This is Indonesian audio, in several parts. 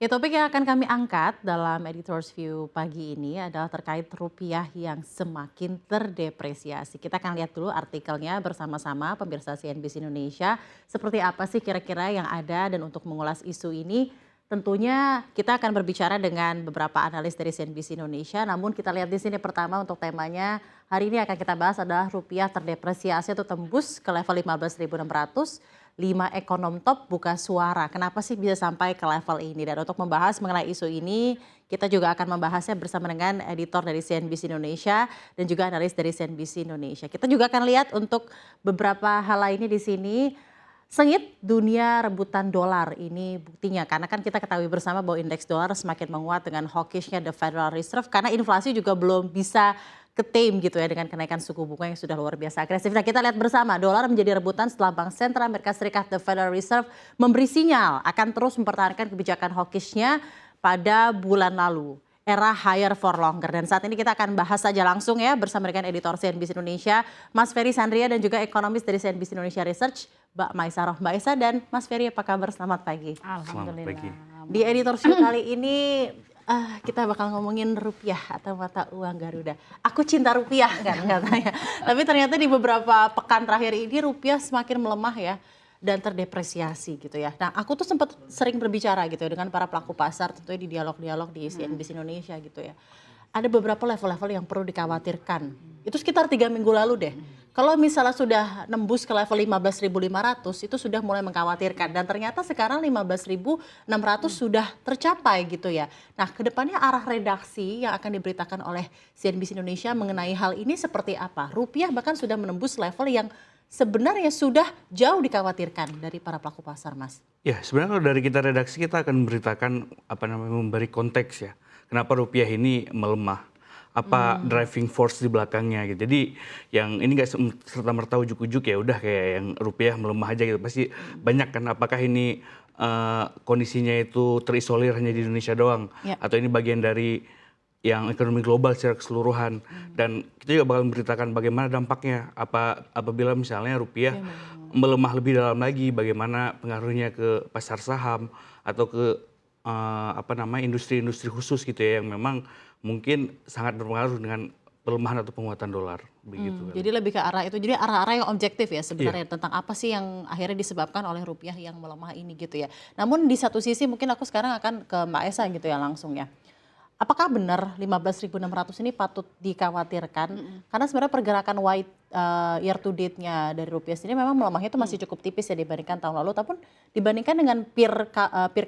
Ya, topik yang akan kami angkat dalam Editor's View pagi ini adalah terkait rupiah yang semakin terdepresiasi. Kita akan lihat dulu artikelnya bersama-sama pemirsa CNBC Indonesia. Seperti apa sih kira-kira yang ada, dan untuk mengulas isu ini tentunya kita akan berbicara dengan beberapa analis dari CNBC Indonesia. Namun kita lihat di sini pertama untuk temanya hari ini akan kita bahas adalah rupiah terdepresiasi atau tembus ke level 15.600. 5 ekonom top buka suara. Kenapa sih bisa sampai ke level ini? Dan untuk membahas mengenai isu ini, kita juga akan membahasnya bersama dengan editor dari CNBC Indonesia dan juga analis dari CNBC Indonesia. Kita juga akan lihat untuk beberapa hal lainnya di sini. Sengit dunia rebutan dolar ini buktinya, karena kan kita ketahui bersama bahwa indeks dolar semakin menguat dengan hawkishnya The Federal Reserve, karena inflasi juga belum bisa ketame gitu ya dengan kenaikan suku bunga yang sudah luar biasa agresif. Nah, kita lihat bersama dolar menjadi rebutan setelah Bank Sentral Amerika Serikat The Federal Reserve memberi sinyal akan terus mempertahankan kebijakan hawkishnya pada bulan lalu. Era higher for longer. Dan saat ini kita akan bahas saja langsung ya bersama dengan editor CNBC Indonesia, Mas Ferry Sandria, dan juga ekonomis dari CNBC Indonesia Research, Mbak Maesaroh. Mbak Esa dan Mas Ferry, apa kabar? Selamat pagi. Alhamdulillah. Selamat pagi. Di editor show kali ini kita bakal ngomongin rupiah atau mata uang Garuda. Aku cinta rupiah kan katanya. Tapi ternyata di beberapa pekan terakhir ini rupiah semakin melemah ya dan terdepresiasi gitu ya. Nah, aku tuh sempat sering berbicara gitu ya dengan para pelaku pasar, tentunya di dialog-dialog di CNBC Indonesia gitu ya. Ada beberapa level-level yang perlu dikhawatirkan. Itu sekitar 3 minggu lalu deh. Kalau misalnya sudah nembus ke level 15.500 itu sudah mulai mengkhawatirkan, dan ternyata sekarang 15.600 sudah tercapai gitu ya. Nah, kedepannya arah redaksi yang akan diberitakan oleh CNBC Indonesia mengenai hal ini seperti apa? Rupiah bahkan sudah menembus level yang sebenarnya sudah jauh dikhawatirkan dari para pelaku pasar, Mas. Ya, sebenarnya kalau dari kita redaksi kita akan memberitakan memberi konteks ya. Kenapa rupiah ini melemah? Apa driving force di belakangnya gitu. Jadi yang ini nggak serta-merta ujuk-ujuk ya udah kayak yang rupiah melemah aja gitu. Pasti banyak kan, apakah ini kondisinya itu terisolir hanya di Indonesia doang, Ya. atau ini bagian dari yang ekonomi global secara keseluruhan. Dan kita juga bakal memberitakan bagaimana dampaknya apabila misalnya rupiah melemah lebih dalam lagi, bagaimana pengaruhnya ke pasar saham atau ke industri-industri khusus gitu ya, yang memang mungkin sangat berpengaruh dengan pelemahan atau penguatan dolar begitu. Jadi lebih ke arah itu. Jadi arah-arah yang objektif ya sebenarnya tentang apa sih yang akhirnya disebabkan oleh rupiah yang melemah ini gitu ya. Namun di satu sisi mungkin aku sekarang akan ke Mbak Esa gitu ya langsung ya. Apakah benar 15.600 ini patut dikhawatirkan? Karena sebenarnya pergerakan year to date-nya dari rupiah sendiri memang melemahnya itu masih cukup tipis ya dibandingkan tahun lalu, ataupun dibandingkan dengan peer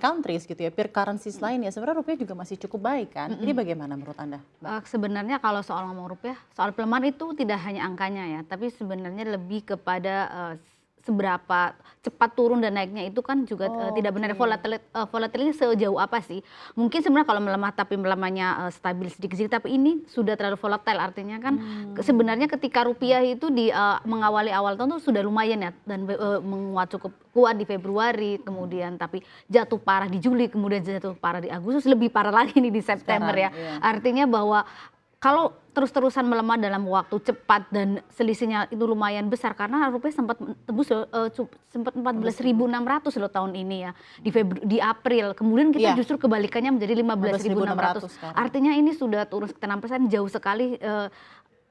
countries gitu ya, peer currencies lain ya, sebenarnya rupiah juga masih cukup baik kan? Ini bagaimana menurut Anda? Sebenarnya kalau soal ngomong rupiah, soal pelemahan itu tidak hanya angkanya ya, tapi sebenarnya lebih kepada seberapa cepat turun dan naiknya itu kan juga tidak benar. Volatility sejauh apa sih? Mungkin sebenarnya kalau melemah tapi melemahnya stabil sedikit-sedikit, tapi ini sudah terlalu volatile, artinya kan sebenarnya ketika rupiah itu mengawali awal tahun itu sudah lumayan ya, dan menguat cukup kuat di Februari, kemudian tapi jatuh parah di Juli, kemudian jatuh parah di Agustus, lebih parah lagi nih di September ya. Artinya bahwa kalau terus-terusan melemah dalam waktu cepat dan selisihnya itu lumayan besar, karena rupiah sempat tembus sempat 14.600 loh tahun ini ya di April. Kemudian kita justru kebalikannya menjadi 15.600. Artinya ini sudah turun sekitar 6%, jauh sekali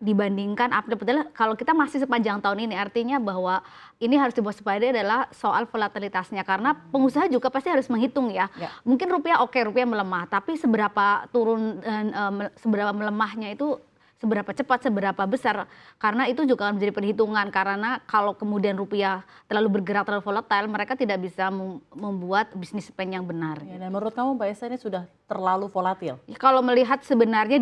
dibandingkan April. Padahal kalau kita masih sepanjang tahun ini, artinya bahwa ini harus diwaspadai adalah soal volatilitasnya, karena pengusaha juga pasti harus menghitung ya. Mungkin rupiah rupiah melemah, tapi seberapa turun dan seberapa melemahnya itu seberapa cepat, seberapa besar, karena itu juga akan menjadi perhitungan. Karena kalau kemudian rupiah terlalu bergerak, terlalu volatile, mereka tidak bisa membuat bisnis plan yang benar. Ya, dan menurut kamu Mbak Esa ini sudah terlalu volatil? Kalau melihat sebenarnya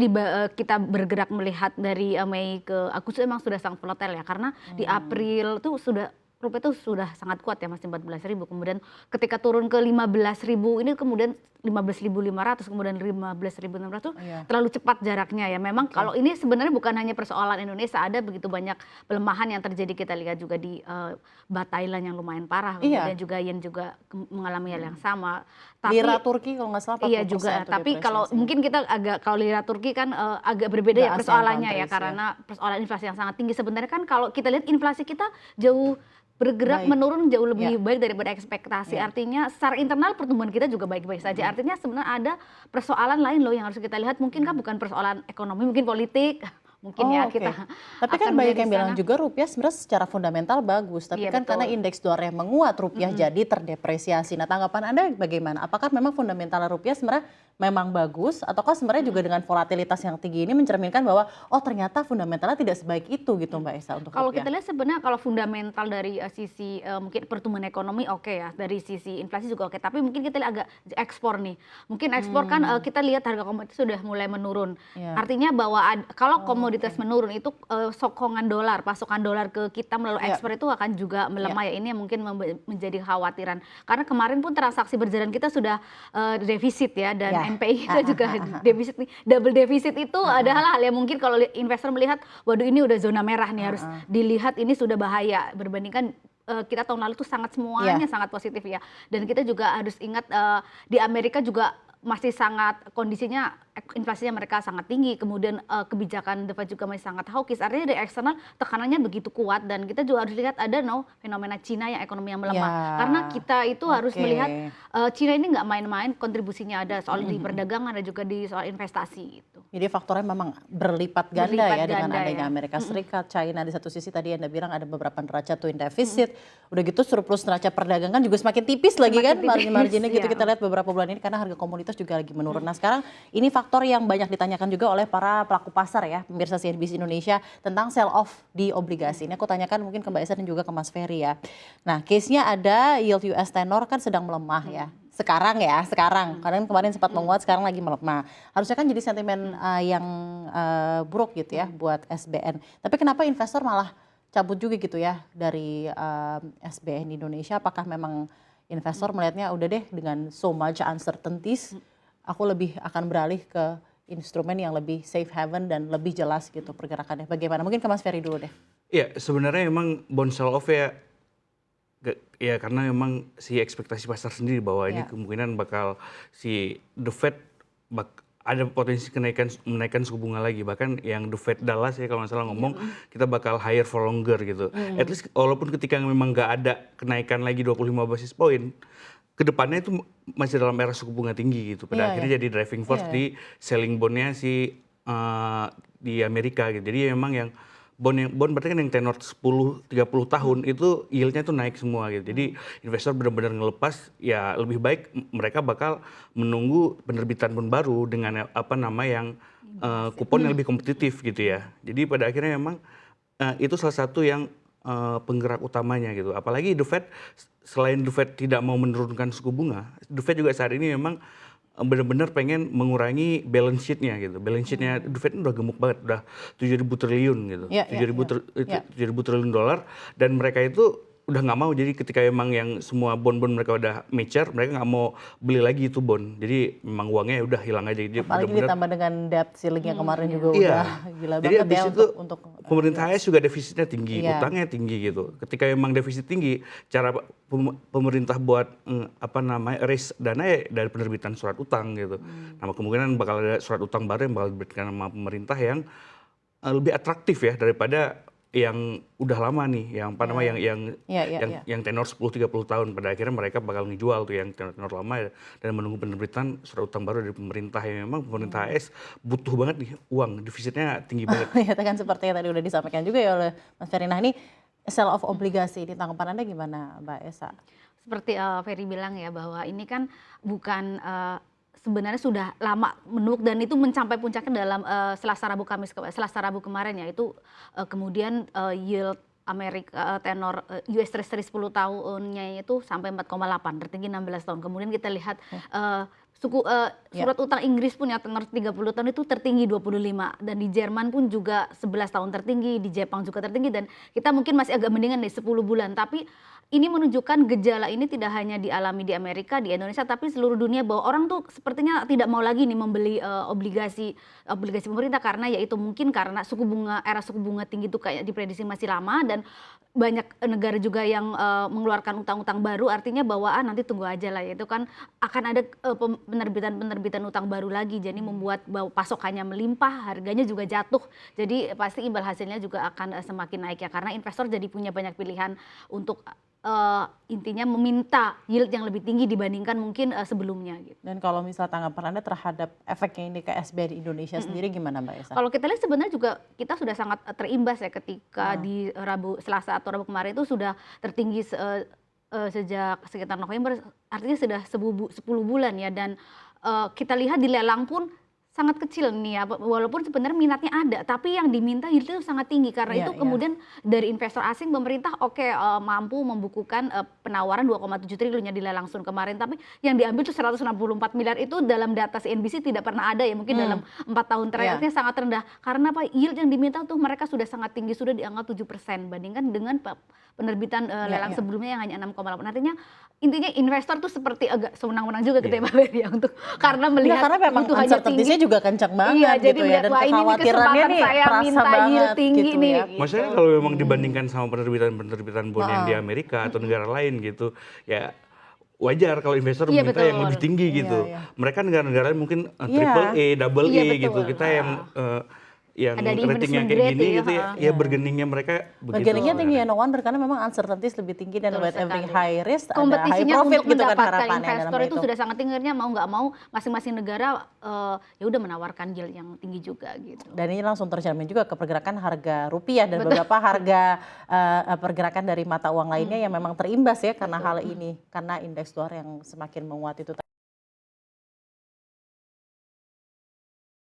kita bergerak melihat dari Mei ke Agustus memang sudah sangat volatile ya, karena di April itu rupiah itu sudah sangat kuat ya, masih 14.000, kemudian ketika turun ke 15.000 ini kemudian 15.500, kemudian 15.600 terlalu cepat jaraknya ya. Memang kalau ini sebenarnya bukan hanya persoalan Indonesia, ada begitu banyak pelemahan yang terjadi, kita lihat juga di Baht Thailand yang lumayan parah, kemudian juga yen juga mengalami hal yang sama. Tapi Lira Turki kalau nggak salah 40% iya juga, tuh tapi kalau depresiasinya. mungkin kita kalau lira Turki kan agak berbeda ya Nggak ASEAN persoalannya ya, countries ya. karena persoalan inflasi yang sangat tinggi. Sebenarnya kan kalau kita lihat inflasi kita jauh bergerak Baik. menurun jauh Ya. lebih baik daripada ekspektasi. Ya. Artinya secara internal pertumbuhan kita juga baik-baik saja. Artinya sebenarnya ada persoalan lain loh yang harus kita lihat. Mungkin kan bukan persoalan ekonomi, mungkin politik, mungkin ya Oke. kita Tapi kan akan banyak melihat di yang bilang sana. juga rupiah sebenarnya secara fundamental bagus, tapi Iya kan karena betul. indeks dolarnya menguat, rupiah jadi terdepresiasi. Nah, tanggapan Anda bagaimana? Apakah memang fundamental rupiah sebenarnya memang bagus, ataukah sebenarnya juga dengan volatilitas yang tinggi ini mencerminkan bahwa oh ternyata fundamentalnya tidak sebaik itu gitu Mbak Esa untuk Kalau rupiah? kita lihat sebenarnya kalau fundamental dari sisi mungkin pertumbuhan ekonomi oke ya, dari sisi inflasi juga oke, tapi mungkin kita lihat agak ekspor nih. Mungkin ekspor kan kita lihat harga komoditas sudah mulai menurun. Ya. Artinya bahwa kalau komoditas menurun itu sokongan dolar, pasokan dolar ke kita melalui Ya. ekspor itu akan juga melemah ya. Ini yang mungkin menjadi kekhawatiran. Karena kemarin pun transaksi berjalan kita sudah defisit ya, dan Ya. NPI kita juga defisit nih. Double defisit itu adalah hal yang mungkin kalau investor melihat, waduh ini udah zona merah nih, harus dilihat ini sudah bahaya berbandingkan kita tahun lalu tuh semuanya sangat positif ya. Dan kita juga harus ingat di Amerika juga masih sangat kondisinya inflasinya mereka sangat tinggi, kemudian kebijakan The Fed juga masih sangat hawkish. Artinya dari eksternal tekanannya begitu kuat, dan kita juga harus lihat ada fenomena Cina yang ekonomi yang melemah. Ya. Karena kita itu harus Oke. melihat Cina ini nggak main-main, kontribusinya ada soal di perdagangan dan juga di soal investasi itu. Jadi faktornya memang berlipat ganda Berlipat ya dengan ganda adanya ya. Amerika Serikat, China di satu sisi tadi Anda bilang ada beberapa neraca twin deficit, udah gitu surplus neraca perdagangan juga semakin tipis lagi kan, Semakin tipis, margin-marginnya gitu ya. kita lihat beberapa bulan ini karena harga komoditas juga lagi menurun. Nah sekarang ini faktor yang banyak ditanyakan juga oleh para pelaku pasar ya, pemirsa CNBC Indonesia tentang sell off di obligasi. Ini aku tanyakan mungkin ke Mbak Esa dan juga ke Mas Ferry ya. Nah case-nya ada yield US tenor kan sedang melemah ya. Sekarang karena kemarin sempat menguat, sekarang lagi melemah. Harusnya kan jadi sentimen yang buruk gitu ya buat SBN. Tapi kenapa investor malah cabut juga gitu ya dari SBN Indonesia? Apakah memang investor melihatnya udah deh dengan so much uncertainties, aku lebih akan beralih ke instrumen yang lebih safe haven dan lebih jelas gitu pergerakannya. Bagaimana? Mungkin ke Mas Ferry dulu deh. Iya, sebenarnya emang bond sell off ya karena memang si ekspektasi pasar sendiri bahwa ini kemungkinan bakal si The Fed ada potensi menaikkan suku bunga lagi, bahkan yang The Fed Dallas ya kalau nggak salah ngomong kita bakal higher for longer gitu. At least walaupun ketika memang nggak ada kenaikan lagi 25 basis point, kedepannya itu masih dalam era suku bunga tinggi gitu. Pada akhirnya jadi driving force di selling bondnya di Amerika gitu. Jadi memang yang bond berarti kan yang tenor 10-30 tahun itu yieldnya tuh naik semua gitu. Jadi investor benar-benar ngelepas, ya lebih baik mereka bakal menunggu penerbitan bond baru dengan yang kupon yang lebih kompetitif gitu ya. Jadi pada akhirnya memang itu salah satu yang penggerak utamanya gitu. Apalagi The Fed, selain The Fed tidak mau menurunkan suku bunga, The Fed juga saat ini memang benar-benar pengen mengurangi balance sheet-nya gitu. Balance sheet-nya The Fed udah gemuk banget, udah 7.000 triliun gitu. 7.000 triliun dolar, dan mereka itu udah nggak mau. Jadi ketika emang yang semua bond-bond mereka udah mature, mereka nggak mau beli lagi itu bond. Jadi memang uangnya udah hilang aja. Jadi apalagi ditambah dengan debt ceiling-nya kemarin juga iya, udah gila jadi banget ya untuk pemerintah AS juga defisitnya tinggi, utangnya tinggi gitu. Ketika emang defisit tinggi, cara pemerintah buat raise dana ya dari penerbitan surat utang gitu. Nah kemungkinan bakal ada surat utang baru yang bakal diberikan sama pemerintah yang lebih atraktif ya daripada yang udah lama nih, yang yang tenor 10-30 tahun. Pada akhirnya mereka bakal ngejual tuh yang tenor lama dan menunggu penerbitan surat utang baru dari pemerintah, yang memang pemerintah AS butuh banget nih uang, defisitnya tinggi banget. Ya kan seperti yang tadi udah disampaikan juga ya oleh Mas Ferry. Nah ini sell off obligasi, ini tanggapan Anda gimana Mbak Esa? Seperti Ferry bilang ya, bahwa ini kan bukan sebenarnya sudah lama menumpuk, dan itu mencapai puncaknya dalam Selasa Rabu kemarin ya. Itu kemudian yield Amerika tenor US Treasury 10 tahunnya itu sampai 4,8, tertinggi 16 tahun. Kemudian kita lihat surat utang Inggris pun yang tenor 30 tahun itu tertinggi 25, dan di Jerman pun juga 11 tahun tertinggi, di Jepang juga tertinggi, dan kita mungkin masih agak mendingan nih 10 bulan. Tapi ini menunjukkan gejala ini tidak hanya dialami di Amerika, di Indonesia, tapi seluruh dunia, bahwa orang tuh sepertinya tidak mau lagi nih membeli obligasi pemerintah, karena yaitu mungkin karena era suku bunga tinggi itu kayak diprediksi masih lama, dan banyak negara juga yang mengeluarkan utang-utang baru, artinya bahwa nanti tunggu aja lah, yaitu kan akan ada penerbitan utang baru lagi, jadi membuat bahwa pasokannya melimpah, harganya juga jatuh, jadi pasti imbal hasilnya juga akan semakin naik ya, karena investor jadi punya banyak pilihan untuk intinya meminta yield yang lebih tinggi dibandingkan mungkin sebelumnya gitu. Dan kalau misal tanggapan Anda terhadap efeknya ini ke SBI di Indonesia sendiri gimana Mbak Esa? Kalau kita lihat sebenarnya juga kita sudah sangat terimbas ya ketika di Selasa atau Rabu kemarin itu sudah tertinggi sejak sekitar November, artinya sudah 10 bulan ya, dan kita lihat di lelang pun sangat kecil nih ya, walaupun sebenarnya minatnya ada, tapi yang diminta yield itu sangat tinggi, karena itu kemudian dari investor asing, pemerintah mampu membukukan penawaran 2,7 triliun ya di lelang Sun kemarin, tapi yang diambil itu 164 miliar, itu dalam data CNBC tidak pernah ada ya, mungkin dalam 4 tahun terakhirnya sangat rendah, karena yield yang diminta tuh mereka sudah sangat tinggi, sudah di angka 7%, bandingkan dengan penerbitan lelang sebelumnya yang hanya 6,8. Artinya intinya investor tuh seperti agak sewenang-wenang juga gitu ya Mbak Beri ya, untuk karena melihat karena memang kebutuhannya tinggi juga kencang banget jadi gitu ya, dan wah, ini kekhawatirannya nih saya terasa minta yield banget tinggi gitu nih. ya. Maksudnya kalau memang dibandingkan sama penerbitan bond yang di Amerika atau negara lain gitu, ya wajar kalau investor meminta yang lebih tinggi gitu. Mereka negara-negara lain mungkin triple A, double A gitu. Kita yang ratingnya kayak gini gitu ya, bergeningnya mereka begitu. Bergeningnya tinggi ya, no wonder, karena memang uncertainties lebih tinggi, dan with every high risk ada high kompetisinya profit untuk gitu kan mendapatkan harapannya investor dalam itu sudah sangat tinggi, mau nggak mau masing-masing negara ya udah menawarkan yield yang tinggi juga gitu. Dan ini langsung tercermin juga ke pergerakan harga rupiah dan beberapa harga pergerakan dari mata uang lainnya yang memang terimbas ya karena hal ini, karena indeks dolar yang semakin menguat itu.